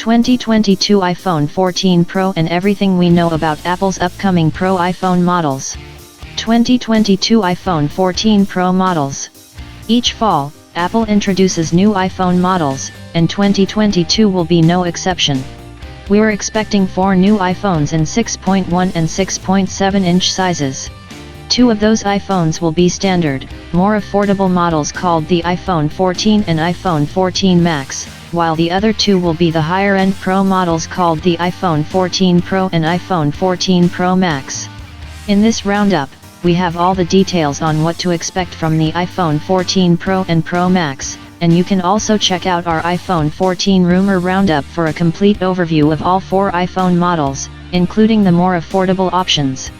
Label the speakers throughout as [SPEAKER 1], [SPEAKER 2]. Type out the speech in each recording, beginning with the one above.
[SPEAKER 1] 2022 iPhone 14 Pro and everything we know about Apple's upcoming Pro iPhone models. 2022 iPhone 14 Pro models. Each fall, Apple introduces new iPhone models, and 2022 will be no exception. We're expecting 4 new iPhones in 6.1 and 6.7-inch sizes. 2 of those iPhones will be standard, more affordable models called the iPhone 14 and iPhone 14 Max, while the other 2 will be the higher-end Pro models called the iPhone 14 Pro and iPhone 14 Pro Max. In this roundup, we have all the details on what to expect from the iPhone 14 Pro and Pro Max, and you can also check out our iPhone 14 rumor roundup for a complete overview of all 4 iPhone models, including the more affordable options.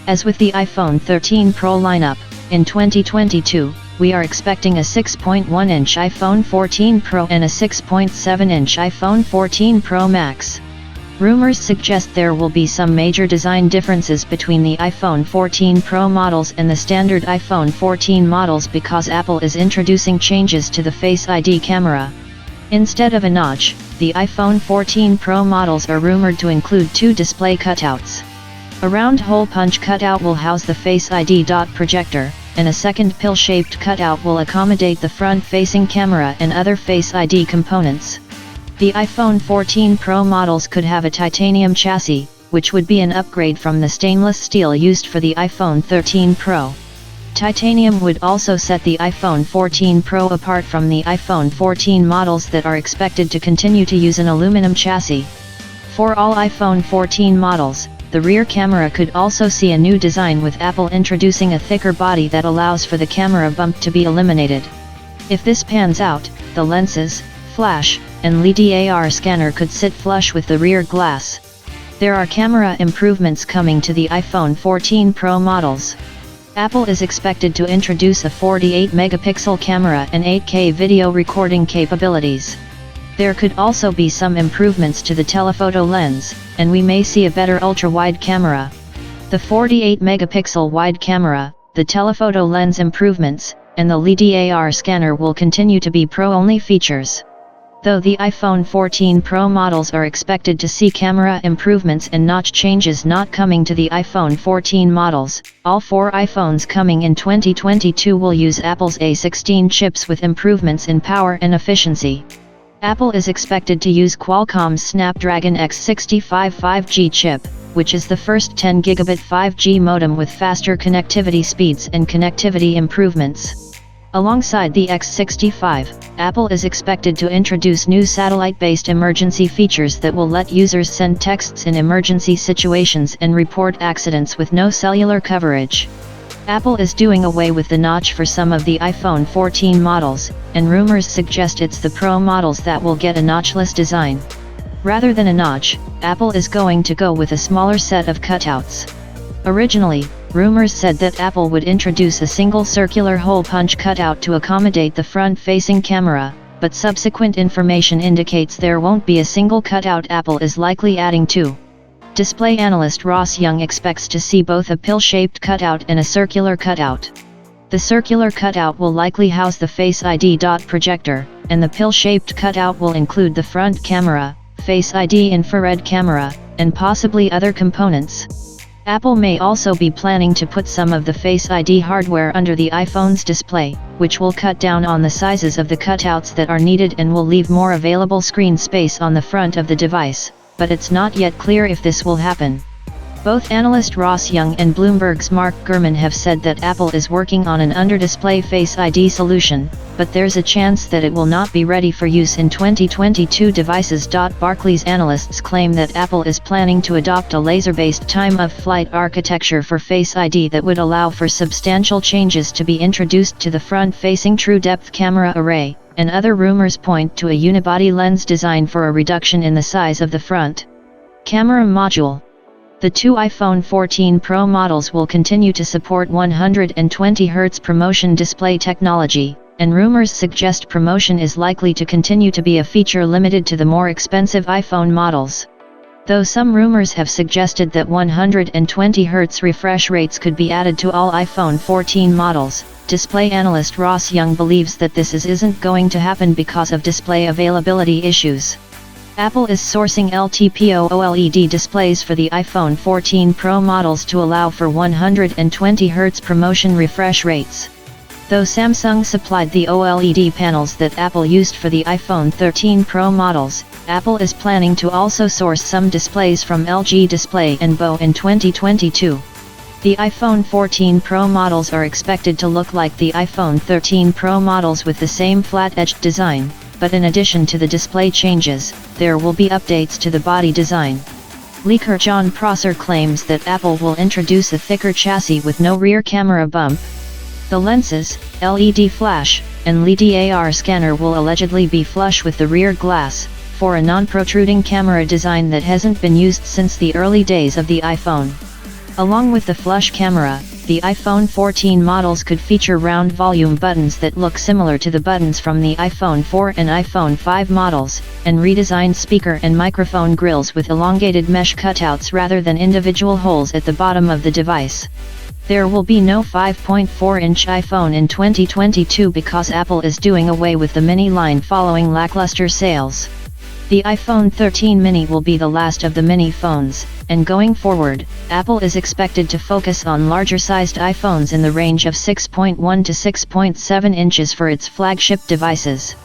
[SPEAKER 1] As with the iPhone 13 Pro lineup, in 2022, we are expecting a 6.1-inch iPhone 14 Pro and a 6.7-inch iPhone 14 Pro Max. Rumors suggest there will be some major design differences between the iPhone 14 Pro models and the standard iPhone 14 models because Apple is introducing changes to the Face ID camera. Instead of a notch, the iPhone 14 Pro models are rumored to include 2 display cutouts. A round hole punch cutout will house the Face ID dot projector, and a second pill-shaped cutout will accommodate the front-facing camera and other Face ID components. The iPhone 14 Pro models could have a titanium chassis, which would be an upgrade from the stainless steel used for the iPhone 13 Pro. Titanium would also set the iPhone 14 Pro apart from the iPhone 14 models that are expected to continue to use an aluminum chassis. For all iPhone 14 models, the rear camera could also see a new design with Apple introducing a thicker body that allows for the camera bump to be eliminated. If this pans out, the lenses, flash, and LiDAR scanner could sit flush with the rear glass. There are camera improvements coming to the iPhone 14 Pro models. Apple is expected to introduce a 48-megapixel camera and 8K video recording capabilities. There could also be some improvements to the telephoto lens, and we may see a better ultra-wide camera. The 48-megapixel wide camera, the telephoto lens improvements, and the LiDAR scanner will continue to be Pro-only features. Though the iPhone 14 Pro models are expected to see camera improvements and notch changes not coming to the iPhone 14 models, all 4 iPhones coming in 2022 will use Apple's A16 chips with improvements in power and efficiency. Apple is expected to use Qualcomm's Snapdragon X65 5G chip, which is the first 10-gigabit 5G modem with faster connectivity speeds and connectivity improvements. Alongside the X65, Apple is expected to introduce new satellite-based emergency features that will let users send texts in emergency situations and report accidents with no cellular coverage. Apple is doing away with the notch for some of the iPhone 14 models, and rumors suggest it's the Pro models that will get a notchless design. Rather than a notch, Apple is going to go with a smaller set of cutouts. Originally, rumors said that Apple would introduce a single circular hole punch cutout to accommodate the front-facing camera, but subsequent information indicates there won't be a single cutout. Apple is likely adding 2. Display analyst Ross Young expects to see both a pill-shaped cutout and a circular cutout. The circular cutout will likely house the Face ID dot projector, and the pill-shaped cutout will include the front camera, Face ID infrared camera, and possibly other components. Apple may also be planning to put some of the Face ID hardware under the iPhone's display, which will cut down on the sizes of the cutouts that are needed and will leave more available screen space on the front of the device, but it's not yet clear if this will happen. Both analyst Ross Young and Bloomberg's Mark Gurman have said that Apple is working on an under-display Face ID solution, but there's a chance that it will not be ready for use in 2022 devices. Barclays analysts claim that Apple is planning to adopt a laser-based time-of-flight architecture for Face ID that would allow for substantial changes to be introduced to the front-facing true-depth camera array, and other rumors point to a unibody lens design for a reduction in the size of the front camera module. The 2 iPhone 14 Pro models will continue to support 120Hz ProMotion display technology, and rumors suggest ProMotion is likely to continue to be a feature limited to the more expensive iPhone models. Though some rumors have suggested that 120Hz refresh rates could be added to all iPhone 14 models, display analyst Ross Young believes that this isn't going to happen because of display availability issues. Apple is sourcing LTPO OLED displays for the iPhone 14 Pro models to allow for 120 Hz promotion refresh rates. Though Samsung supplied the OLED panels that Apple used for the iPhone 13 Pro models, Apple is planning to also source some displays from LG Display and BO in 2022. The iPhone 14 Pro models are expected to look like the iPhone 13 Pro models with the same flat-edged design, but in addition to the display changes, there will be updates to the body design. Leaker John Prosser claims that Apple will introduce a thicker chassis with no rear camera bump. The lenses, LED flash, and LiDAR scanner will allegedly be flush with the rear glass, for a non-protruding camera design that hasn't been used since the early days of the iPhone. Along with the flush camera, the iPhone 14 models could feature round volume buttons that look similar to the buttons from the iPhone 4 and iPhone 5 models, and redesigned speaker and microphone grills with elongated mesh cutouts rather than individual holes at the bottom of the device. There will be no 5.4-inch iPhone in 2022 because Apple is doing away with the mini line following lackluster sales. The iPhone 13 mini will be the last of the mini phones, and going forward, Apple is expected to focus on larger-sized iPhones in the range of 6.1 to 6.7 inches for its flagship devices.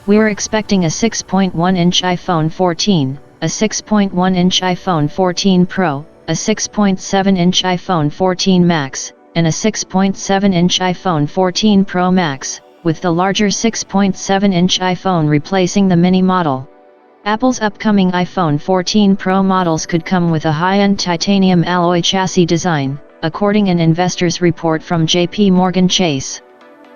[SPEAKER 1] We're expecting a 6.1-inch iPhone 14, a 6.1-inch iPhone 14 Pro, a 6.7-inch iPhone 14 Max, and a 6.7-inch iPhone 14 Pro Max, with the larger 6.7-inch iPhone replacing the mini model. Apple's upcoming iPhone 14 Pro models could come with a high-end titanium alloy chassis design, according an investor's report from JP Morgan Chase.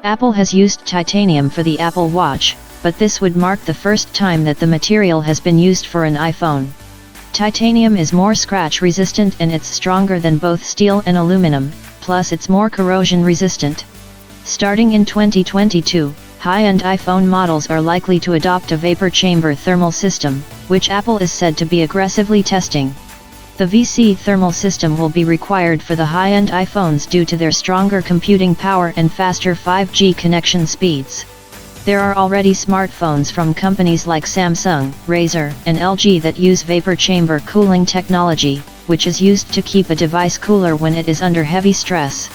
[SPEAKER 1] Apple has used titanium for the Apple Watch, but this would mark the first time that the material has been used for an iPhone. Titanium is more scratch-resistant and it's stronger than both steel and aluminum, plus it's more corrosion-resistant. Starting in 2022, high-end iPhone models are likely to adopt a vapor chamber thermal system, which Apple is said to be aggressively testing. The VC thermal system will be required for the high-end iPhones due to their stronger computing power and faster 5G connection speeds. There are already smartphones from companies like Samsung, Razer, and LG that use vapor chamber cooling technology, which is used to keep a device cooler when it is under heavy stress.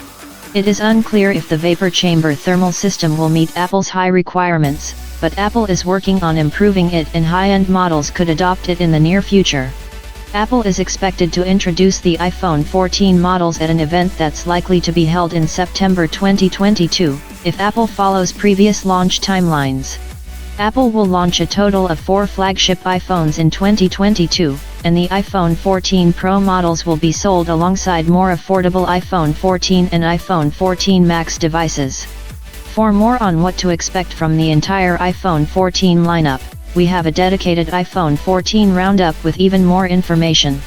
[SPEAKER 1] It is unclear if the vapor chamber thermal system will meet Apple's high requirements, but Apple is working on improving it and high-end models could adopt it in the near future. Apple is expected to introduce the iPhone 14 models at an event that's likely to be held in September 2022, if Apple follows previous launch timelines. Apple will launch a total of 4 flagship iPhones in 2022, and the iPhone 14 Pro models will be sold alongside more affordable iPhone 14 and iPhone 14 Max devices. For more on what to expect from the entire iPhone 14 lineup, we have a dedicated iPhone 14 roundup with even more information.